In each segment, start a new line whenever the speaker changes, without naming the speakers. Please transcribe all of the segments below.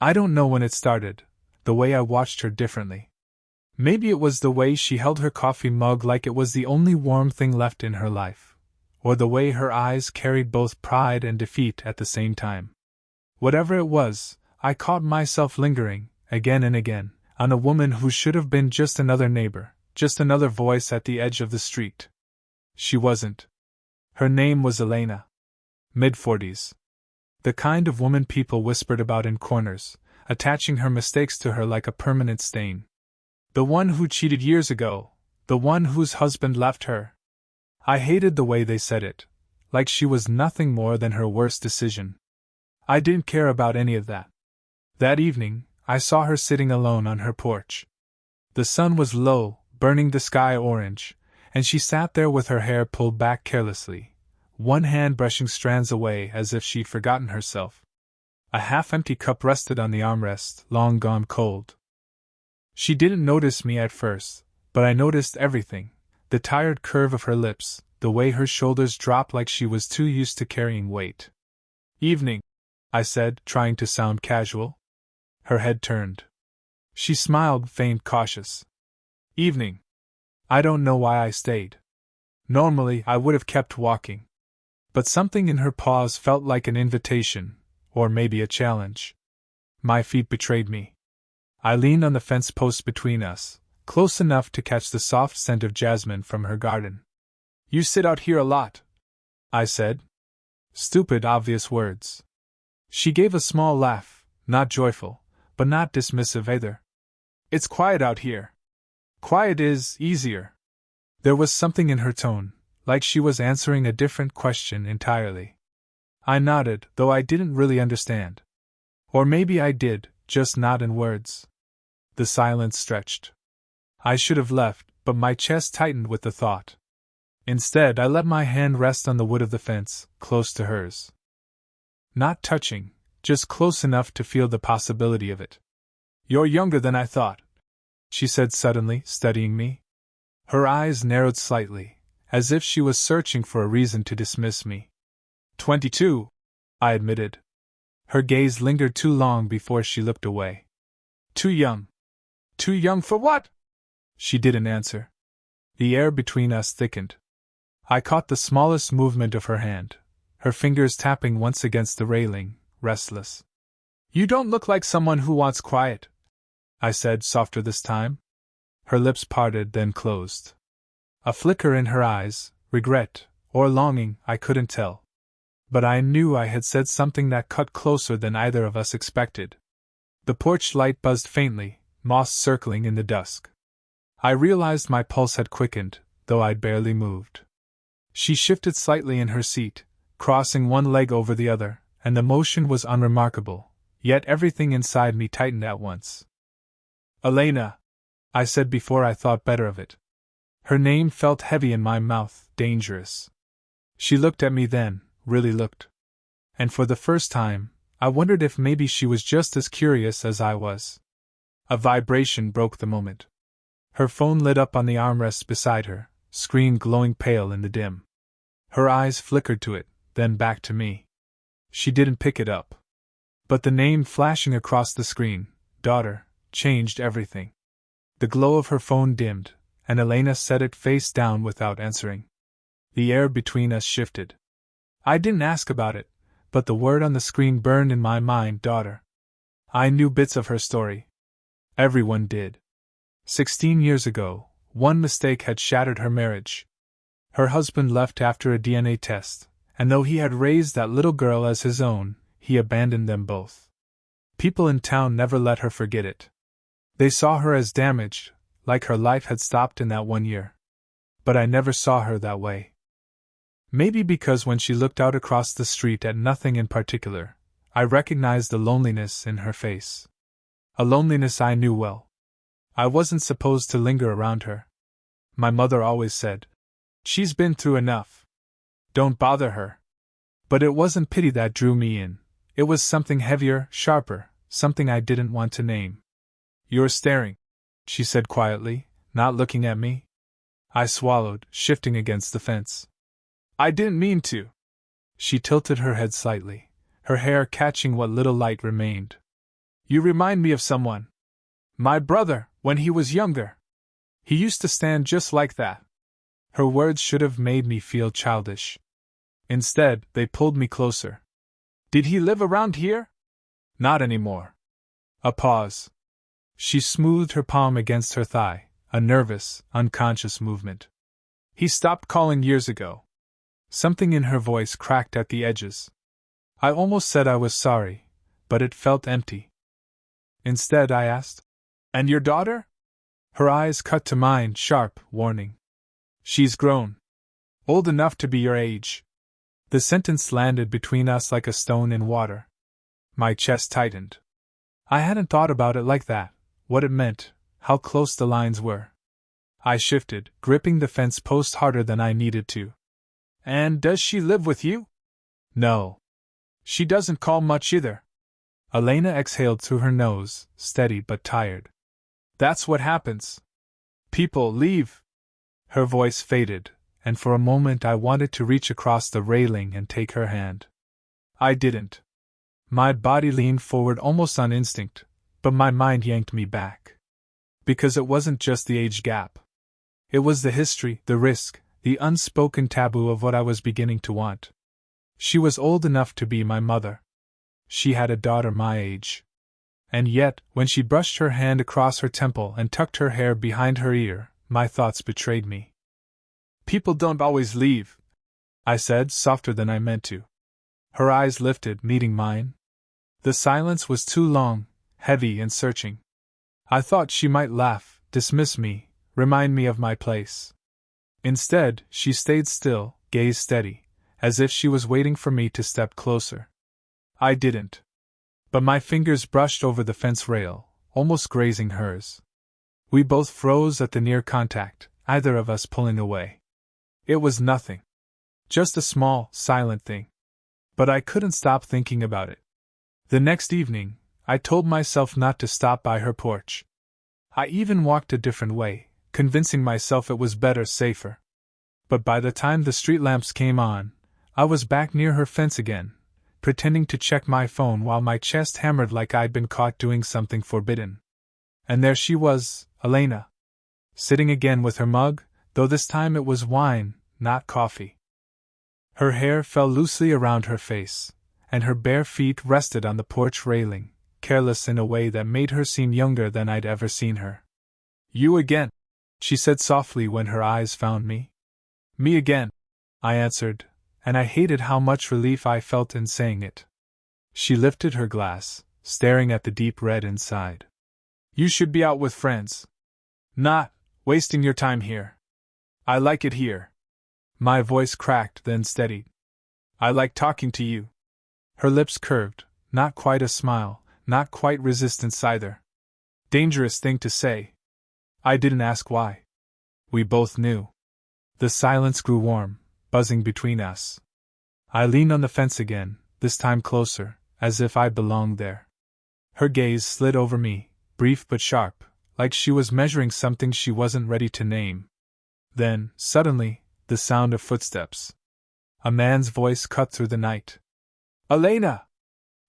I don't know when it started, the way I watched her differently. Maybe it was the way she held her coffee mug like it was the only warm thing left in her life, or the way her eyes carried both pride and defeat at the same time. Whatever it was, I caught myself lingering, again and again, on a woman who should have been just another neighbor, just another voice at the edge of the street. She wasn't. Her name was Elena. Mid-40s. The kind of woman people whispered about in corners, attaching her mistakes to her like a permanent stain. The one who cheated years ago, the one whose husband left her. I hated the way they said it, like she was nothing more than her worst decision. I didn't care about any of that. That evening, I saw her sitting alone on her porch. The sun was low, burning the sky orange, and she sat there with her hair pulled back carelessly, one hand brushing strands away as if she'd forgotten herself. A half-empty cup rested on the armrest, long gone cold. She didn't notice me at first, but I noticed everything, the tired curve of her lips, the way her shoulders dropped like she was too used to carrying weight. "Evening," I said, trying to sound casual. Her head turned. She smiled, faint, cautious. "Evening." I don't know why I stayed. Normally, I would have kept walking. But something in her pause felt like an invitation, or maybe a challenge. My feet betrayed me. I leaned on the fence post between us, close enough to catch the soft scent of jasmine from her garden. "You sit out here a lot," I said. Stupid, obvious words. She gave a small laugh, not joyful, but not dismissive either. "It's quiet out here." "Quiet is easier." There was something in her tone, like she was answering a different question entirely. I nodded, though I didn't really understand. Or maybe I did, just not in words. The silence stretched. I should have left, but my chest tightened with the thought. Instead, I let my hand rest on the wood of the fence, close to hers. Not touching, just close enough to feel the possibility of it. "You're younger than I thought," she said suddenly, studying me. Her eyes narrowed slightly, as if she was searching for a reason to dismiss me. 22, I admitted. Her gaze lingered too long before she looked away. "Too young." "Too young for what?" She didn't answer. The air between us thickened. I caught the smallest movement of her hand, her fingers tapping once against the railing, restless. "You don't look like someone who wants quiet," I said, softer this time. Her lips parted, then closed. A flicker in her eyes, regret, or longing, I couldn't tell. But I knew I had said something that cut closer than either of us expected. The porch light buzzed faintly, moss circling in the dusk. I realized my pulse had quickened, though I'd barely moved. She shifted slightly in her seat, crossing one leg over the other, and the motion was unremarkable, yet everything inside me tightened at once. "Elena," I said before I thought better of it. Her name felt heavy in my mouth, dangerous. She looked at me then, really looked. And for the first time, I wondered if maybe she was just as curious as I was. A vibration broke the moment. Her phone lit up on the armrest beside her, screen glowing pale in the dim. Her eyes flickered to it, then back to me. She didn't pick it up. But the name flashing across the screen, "Daughter," changed everything. The glow of her phone dimmed, and Elena set it face down without answering. The air between us shifted. I didn't ask about it, but the word on the screen burned in my mind, daughter. I knew bits of her story. Everyone did. 16 years ago, one mistake had shattered her marriage. Her husband left after a DNA test, and though he had raised that little girl as his own, he abandoned them both. People in town never let her forget it. They saw her as damaged, like her life had stopped in that one year. But I never saw her that way. Maybe because when she looked out across the street at nothing in particular, I recognized the loneliness in her face. A loneliness I knew well. I wasn't supposed to linger around her. My mother always said, "She's been through enough. Don't bother her." But it wasn't pity that drew me in. It was something heavier, sharper, something I didn't want to name. "You're staring," she said quietly, not looking at me. I swallowed, shifting against the fence. "I didn't mean to." She tilted her head slightly, her hair catching what little light remained. You remind me of someone. My brother, when he was younger. He used to stand just like that. Her words should have made me feel childish. Instead, they pulled me closer. Did he live around here? Not anymore. A pause. She smoothed her palm against her thigh, a nervous, unconscious movement. He stopped calling years ago. Something in her voice cracked at the edges. I almost said I was sorry, but it felt empty. Instead, I asked, "And your daughter?" Her eyes cut to mine, sharp, warning. "She's grown. Old enough to be your age." The sentence landed between us like a stone in water. My chest tightened. I hadn't thought about it like that, what it meant, how close the lines were. I shifted, gripping the fence post harder than I needed to. "And does she live with you?" "No. She doesn't call much either." Elena exhaled through her nose, steady but tired. "That's what happens. People leave." Her voice faded, and for a moment I wanted to reach across the railing and take her hand. I didn't. My body leaned forward almost on instinct, but my mind yanked me back. Because it wasn't just the age gap. It was the history, the risk, the unspoken taboo of what I was beginning to want. She was old enough to be my mother. She had a daughter my age. And yet, when she brushed her hand across her temple and tucked her hair behind her ear, my thoughts betrayed me. "People don't always leave," I said, softer than I meant to. Her eyes lifted, meeting mine. The silence was too long, heavy and searching. I thought she might laugh, dismiss me, remind me of my place. Instead, she stayed still, gaze steady, as if she was waiting for me to step closer. I didn't. But my fingers brushed over the fence rail, almost grazing hers. We both froze at the near contact, either of us pulling away. It was nothing. Just a small, silent thing. But I couldn't stop thinking about it. The next evening, I told myself not to stop by her porch. I even walked a different way, convincing myself it was better, safer. But by the time the street lamps came on, I was back near her fence again, pretending to check my phone while my chest hammered like I'd been caught doing something forbidden. And there she was, Elena. Sitting again with her mug, though this time it was wine, not coffee. Her hair fell loosely around her face, and her bare feet rested on the porch railing, careless in a way that made her seem younger than I'd ever seen her. "You again," she said softly when her eyes found me. "Me again," I answered, and I hated how much relief I felt in saying it. She lifted her glass, staring at the deep red inside. "You should be out with friends. Not wasting your time here. I like it here." My voice cracked, then steadied. "I like talking to you." Her lips curved, not quite a smile, not quite resistance either. Dangerous thing to say. I didn't ask why. We both knew. The silence grew warm, buzzing between us. I leaned on the fence again, this time closer, as if I belonged there. Her gaze slid over me, brief but sharp, like she was measuring something she wasn't ready to name. Then, suddenly, the sound of footsteps. A man's voice cut through the night. "Elena!"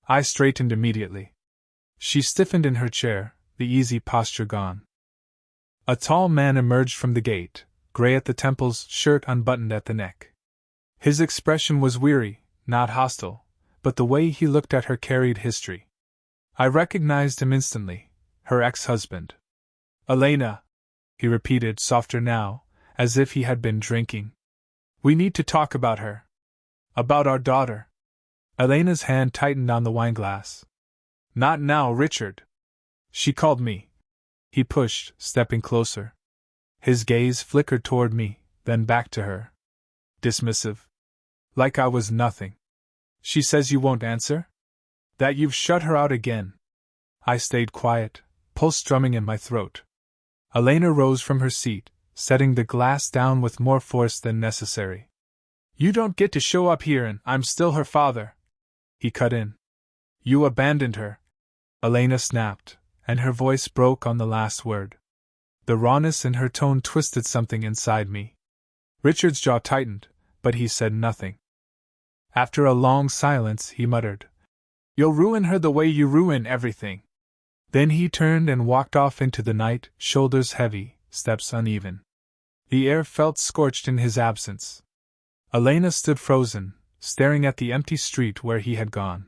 I straightened immediately. She stiffened in her chair, the easy posture gone. A tall man emerged from the gate, gray at the temples, shirt unbuttoned at the neck. His expression was weary, not hostile, but the way he looked at her carried history. I recognized him instantly, her ex-husband. "Elena," he repeated, softer now, as if he had been drinking. "We need to talk about her. About our daughter." Elena's hand tightened on the wineglass. "Not now, Richard." She called me. He pushed, stepping closer. His gaze flickered toward me, then back to her. Dismissive. Like I was nothing. "She says you won't answer? That you've shut her out again." I stayed quiet, pulse drumming in my throat. Elena rose from her seat, setting the glass down with more force than necessary. "You don't get to show up here and I'm still her father," he cut in. "You abandoned her," Elena snapped, and her voice broke on the last word. The rawness in her tone twisted something inside me. Richard's jaw tightened, but he said nothing. After a long silence, he muttered, "You'll ruin her the way you ruin everything." Then he turned and walked off into the night, shoulders heavy, steps uneven. The air felt scorched in his absence. Elena stood frozen, staring at the empty street where he had gone.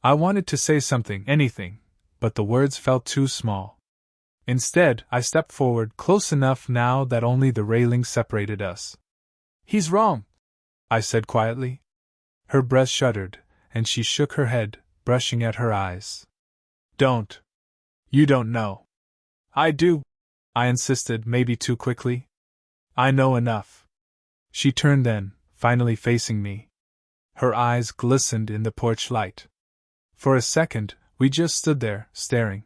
I wanted to say something, anything, but the words felt too small. Instead, I stepped forward, close enough now that only the railing separated us. "He's wrong," I said quietly. Her breast shuddered, and she shook her head, brushing at her eyes. "Don't. You don't know." "I do," I insisted, maybe too quickly. "I know enough." She turned then, finally facing me. Her eyes glistened in the porch light. For a second, we just stood there, staring.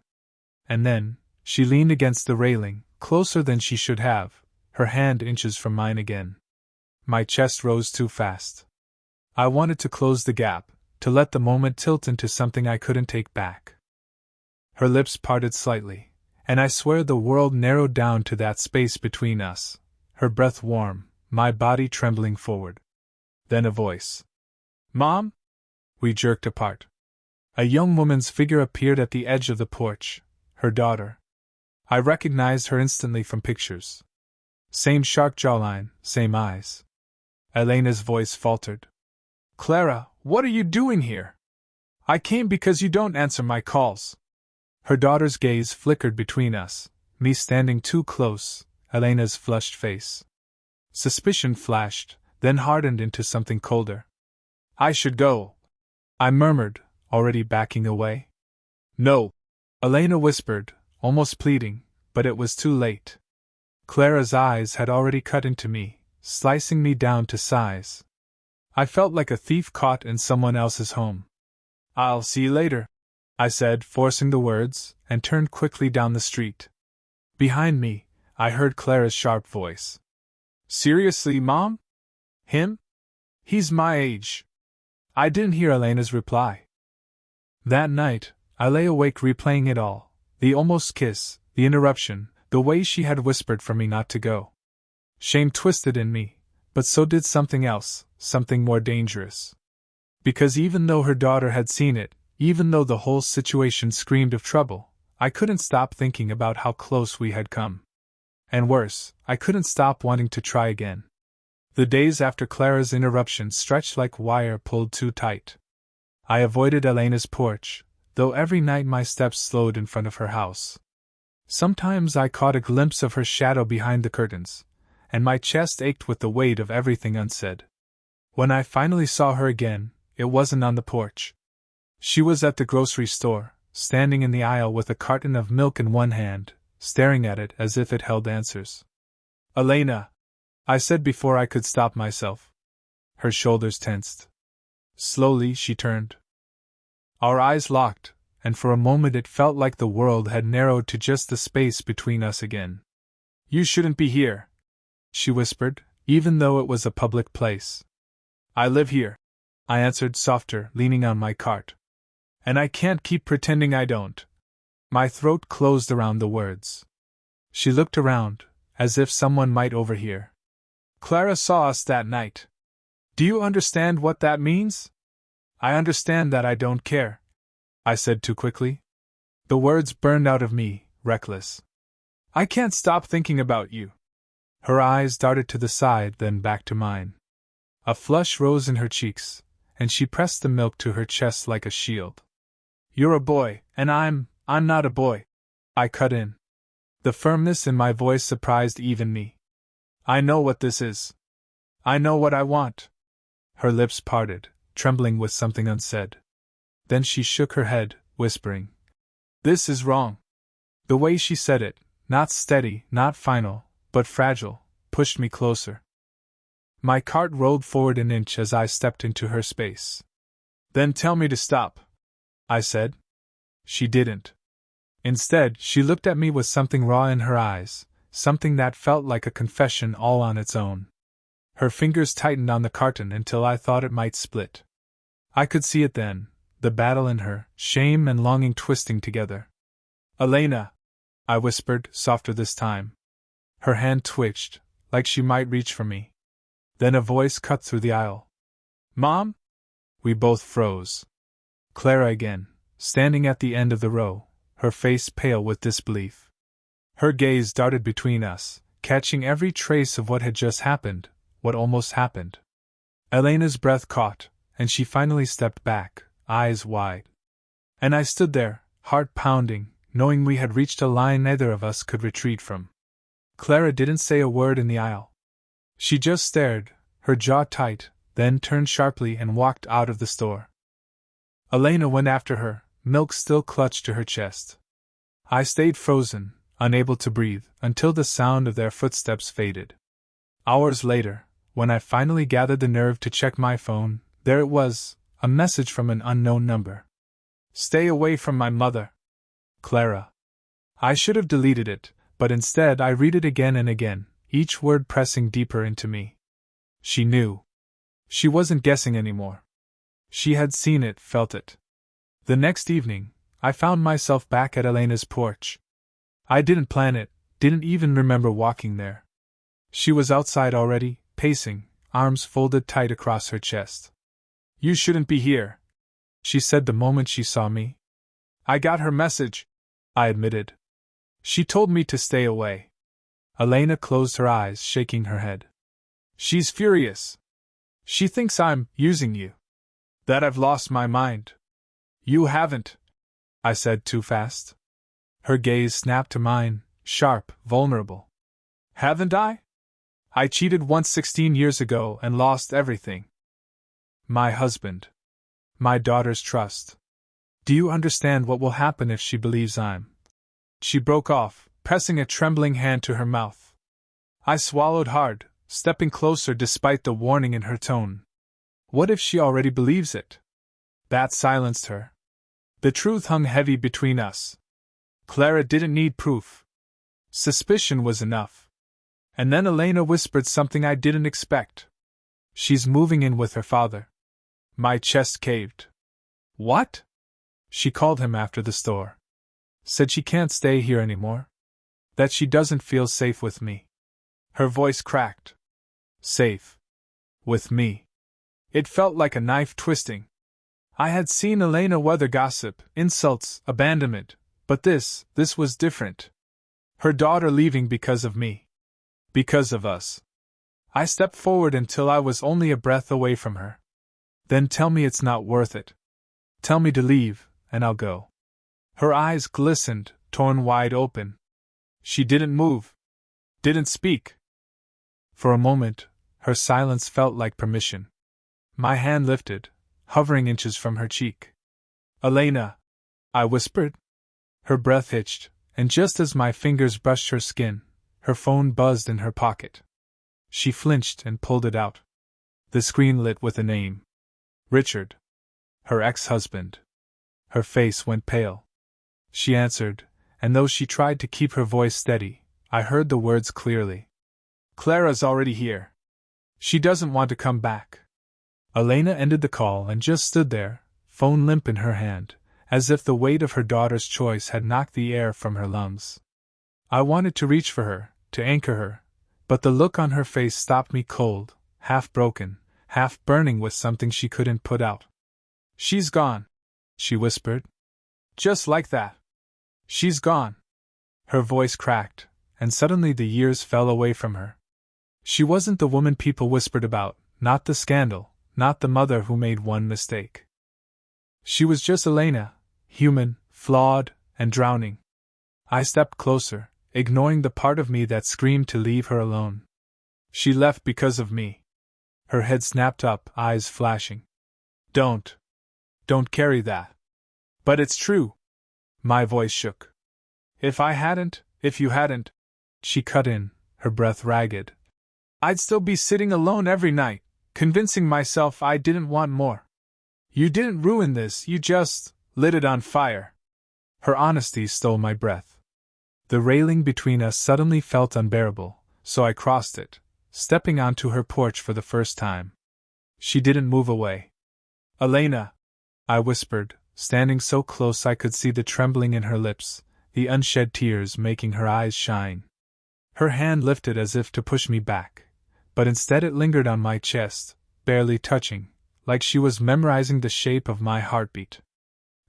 And then, she leaned against the railing, closer than she should have, her hand inches from mine again. My chest rose too fast. I wanted to close the gap, to let the moment tilt into something I couldn't take back. Her lips parted slightly, and I swear the world narrowed down to that space between us, her breath warm, my body trembling forward. Then a voice. "Mom?" We jerked apart. A young woman's figure appeared at the edge of the porch, her daughter. I recognized her instantly from pictures. Same sharp jawline, same eyes. Elena's voice faltered. "Clara, what are you doing here?" "I came because you don't answer my calls." Her daughter's gaze flickered between us, me standing too close, Elena's flushed face. Suspicion flashed, then hardened into something colder. "I should go," I murmured, already backing away. "No," Elena whispered, almost pleading, but it was too late. Clara's eyes had already cut into me, slicing me down to size. I felt like a thief caught in someone else's home. "I'll see you later," I said, forcing the words, and turned quickly down the street. Behind me, I heard Clara's sharp voice. "Seriously, Mom? Him? He's my age." I didn't hear Elena's reply. That night, I lay awake replaying it all, the almost kiss, the interruption, the way she had whispered for me not to go. Shame twisted in me, but so did something else, something more dangerous. Because even though her daughter had seen it, even though the whole situation screamed of trouble, I couldn't stop thinking about how close we had come. And worse, I couldn't stop wanting to try again. The days after Clara's interruption stretched like wire pulled too tight. I avoided Elena's porch, though every night my steps slowed in front of her house. Sometimes I caught a glimpse of her shadow behind the curtains, and my chest ached with the weight of everything unsaid. When I finally saw her again, it wasn't on the porch. She was at the grocery store, standing in the aisle with a carton of milk in one hand, staring at it as if it held answers. "Elena," I said before I could stop myself. Her shoulders tensed. Slowly she turned. Our eyes locked, and for a moment it felt like the world had narrowed to just the space between us again. "You shouldn't be here," she whispered, even though it was a public place. "I live here," I answered softer, leaning on my cart. "And I can't keep pretending I don't." My throat closed around the words. She looked around, as if someone might overhear. "Clara saw us that night. Do you understand what that means?" "I understand that I don't care," I said too quickly. The words burned out of me, reckless. "I can't stop thinking about you." Her eyes darted to the side, then back to mine. A flush rose in her cheeks, and she pressed the milk to her chest like a shield. "You're a boy, and I'm not a boy," I cut in. The firmness in my voice surprised even me. "I know what this is. I know what I want." Her lips parted, trembling with something unsaid. Then she shook her head, whispering, "This is wrong." The way she said it, not steady, not final, but fragile, pushed me closer. My cart rolled forward an inch as I stepped into her space. "Then tell me to stop," I said. She didn't. Instead, she looked at me with something raw in her eyes, something that felt like a confession all on its own. Her fingers tightened on the carton until I thought it might split. I could see it then, the battle in her, shame and longing twisting together. "Elena," I whispered, softer this time. Her hand twitched, like she might reach for me. Then a voice cut through the aisle. "Mom?" We both froze. Clara again, standing at the end of the row, her face pale with disbelief. Her gaze darted between us, catching every trace of what had just happened, what almost happened. Elena's breath caught, and she finally stepped back, eyes wide. And I stood there, heart pounding, knowing we had reached a line neither of us could retreat from. Clara didn't say a word in the aisle. She just stared, her jaw tight, then turned sharply and walked out of the store. Elena went after her, milk still clutched to her chest. I stayed frozen, unable to breathe, until the sound of their footsteps faded. Hours later, when I finally gathered the nerve to check my phone, there it was, a message from an unknown number. "Stay away from my mother. Clara." I should have deleted it, but instead I read it again and again, each word pressing deeper into me. She knew. She wasn't guessing anymore. She had seen it, felt it. The next evening, I found myself back at Elena's porch. I didn't plan it, didn't even remember walking there. She was outside already, pacing, arms folded tight across her chest. "You shouldn't be here," she said the moment she saw me. "I got her message," I admitted. "She told me to stay away." Elena closed her eyes, shaking her head. "She's furious. She thinks I'm using you. That I've lost my mind." "You haven't," I said too fast. Her gaze snapped to mine, sharp, vulnerable. "Haven't I? I cheated once 16 years ago and lost everything. My husband. My daughter's trust. Do you understand what will happen if she believes I'm—" She broke off, pressing a trembling hand to her mouth. I swallowed hard, stepping closer despite the warning in her tone. What if she already believes it? That silenced her. The truth hung heavy between us. Clara didn't need proof. Suspicion was enough. And then Elena whispered something I didn't expect. "She's moving in with her father." My chest caved. "What?" She called him after the store. Said she can't stay here anymore. That she doesn't feel safe with me. Her voice cracked. Safe. With me. It felt like a knife twisting. I had seen Elena weather gossip, insults, abandonment, but this was different. Her daughter leaving because of me. Because of us. I stepped forward until I was only a breath away from her. "Then tell me it's not worth it. Tell me to leave, and I'll go." Her eyes glistened, torn wide open. She didn't move. Didn't speak. For a moment, her silence felt like permission. My hand lifted, hovering inches from her cheek. "Elena," I whispered. Her breath hitched, and just as my fingers brushed her skin, her phone buzzed in her pocket. She flinched and pulled it out. The screen lit with a name. Richard. Her ex-husband. Her face went pale. She answered, and though she tried to keep her voice steady, I heard the words clearly. "Clara's already here. She doesn't want to come back." Elena ended the call and just stood there, phone limp in her hand, as if the weight of her daughter's choice had knocked the air from her lungs. I wanted to reach for her, to anchor her, but the look on her face stopped me cold, half broken, half burning with something she couldn't put out. "She's gone," she whispered. "Just like that. She's gone." Her voice cracked, and suddenly the years fell away from her. She wasn't the woman people whispered about, not the scandal, not the mother who made one mistake. She was just Elena, human, flawed, and drowning. I stepped closer, ignoring the part of me that screamed to leave her alone. "She left because of me." Her head snapped up, eyes flashing. Don't carry that." "But it's true." My voice shook. If you hadn't," she cut in, her breath ragged, "I'd still be sitting alone every night, convincing myself I didn't want more. You didn't ruin this, you just lit it on fire." Her honesty stole my breath. The railing between us suddenly felt unbearable, so I crossed it, stepping onto her porch for the first time. She didn't move away. "Elena," I whispered, standing so close I could see the trembling in her lips, the unshed tears making her eyes shine. Her hand lifted as if to push me back, but instead it lingered on my chest, barely touching, like she was memorizing the shape of my heartbeat.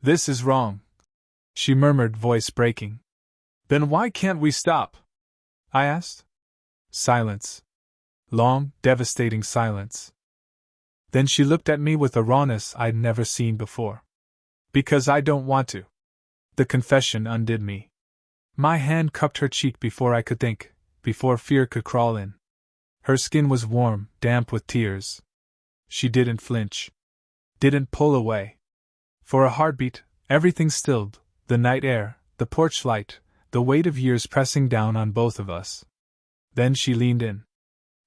"This is wrong. she murmured, voice breaking. Then why can't we stop? I asked. Silence. Long, devastating silence. Then she looked at me with a rawness I'd never seen before. Because I don't want to. The confession undid me. My hand cupped her cheek before I could think, before fear could crawl in. Her skin was warm, damp with tears. She didn't flinch. Didn't pull away. For a heartbeat, everything stilled, the night air, the porch light, the weight of years pressing down on both of us. Then she leaned in.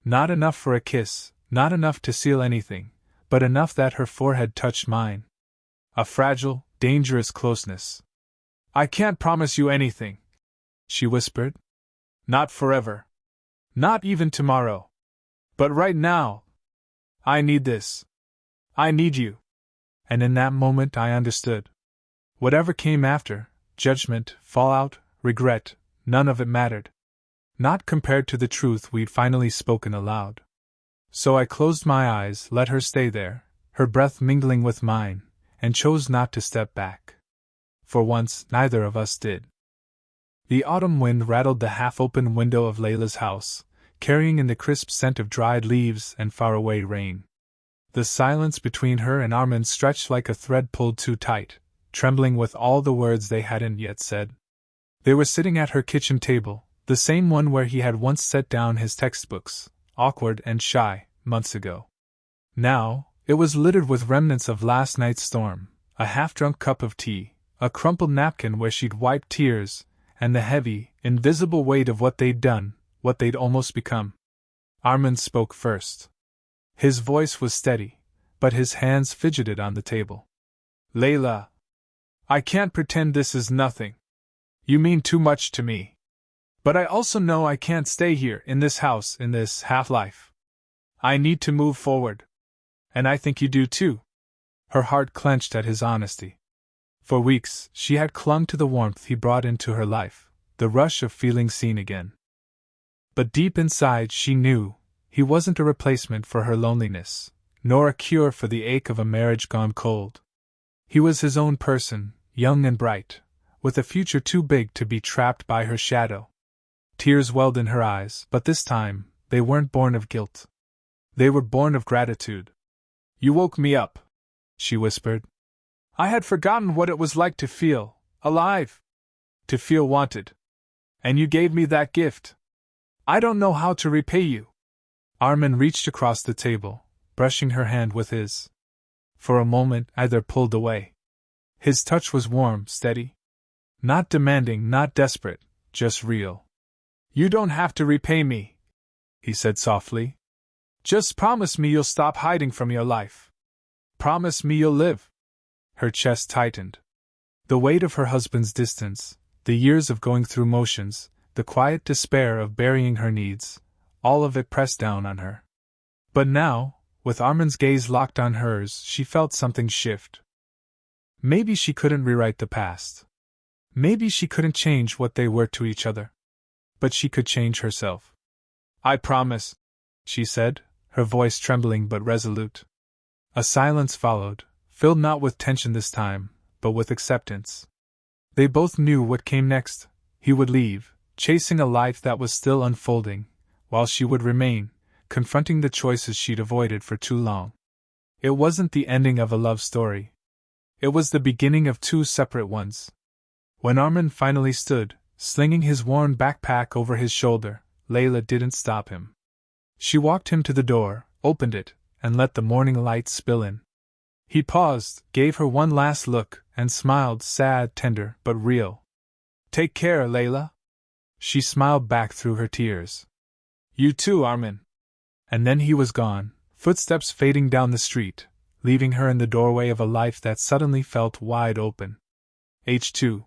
Not enough for a kiss, not enough to seal anything, but enough that her forehead touched mine. A fragile, dangerous closeness. I can't promise you anything, she whispered. Not forever. Not even tomorrow. But right now, I need this. I need you. And in that moment I understood. Whatever came after, judgment, fallout, regret, none of it mattered. Not compared to the truth we'd finally spoken aloud. So I closed my eyes, let her stay there, her breath mingling with mine, and chose not to step back. For once, neither of us did. The autumn wind rattled the half-open window of Layla's house, carrying in the crisp scent of dried leaves and faraway rain. The silence between her and Armand stretched like a thread pulled too tight, trembling with all the words they hadn't yet said. They were sitting at her kitchen table, the same one where he had once set down his textbooks, awkward and shy, months ago. Now, it was littered with remnants of last night's storm, a half-drunk cup of tea, a crumpled napkin where she'd wiped tears, and the heavy, invisible weight of what they'd done, what they'd almost become. Armand spoke first. His voice was steady, but his hands fidgeted on the table. Layla, I can't pretend this is nothing. You mean too much to me. But I also know I can't stay here, in this house, in this half-life. I need to move forward. And I think you do too. Her heart clenched at his honesty. For weeks, she had clung to the warmth he brought into her life, the rush of feeling seen again. But deep inside she knew he wasn't a replacement for her loneliness, nor a cure for the ache of a marriage gone cold. He was his own person, young and bright, with a future too big to be trapped by her shadow. Tears welled in her eyes, but this time, they weren't born of guilt. They were born of gratitude. You woke me up, she whispered. I had forgotten what it was like to feel alive, to feel wanted. And you gave me that gift. I don't know how to repay you. Armand reached across the table, brushing her hand with his. For a moment, either pulled away. His touch was warm, steady. Not demanding, not desperate, just real. You don't have to repay me, he said softly. Just promise me you'll stop hiding from your life. Promise me you'll live. Her chest tightened. The weight of her husband's distance, the years of going through motions, the quiet despair of burying her needs, all of it pressed down on her. But now, with Armand's gaze locked on hers, she felt something shift. Maybe she couldn't rewrite the past. Maybe she couldn't change what they were to each other. But she could change herself. I promise, she said, her voice trembling but resolute. A silence followed, filled not with tension this time, but with acceptance. They both knew what came next. He would leave, chasing a life that was still unfolding, while she would remain, confronting the choices she'd avoided for too long. It wasn't the ending of a love story. It was the beginning of two separate ones. When Armand finally stood, slinging his worn backpack over his shoulder, Layla didn't stop him. She walked him to the door, opened it, and let the morning light spill in. He paused, gave her one last look, and smiled, sad, tender, but real. Take care, Layla. She smiled back through her tears. You too, Armand. And then he was gone, footsteps fading down the street, leaving her in the doorway of a life that suddenly felt wide open. H2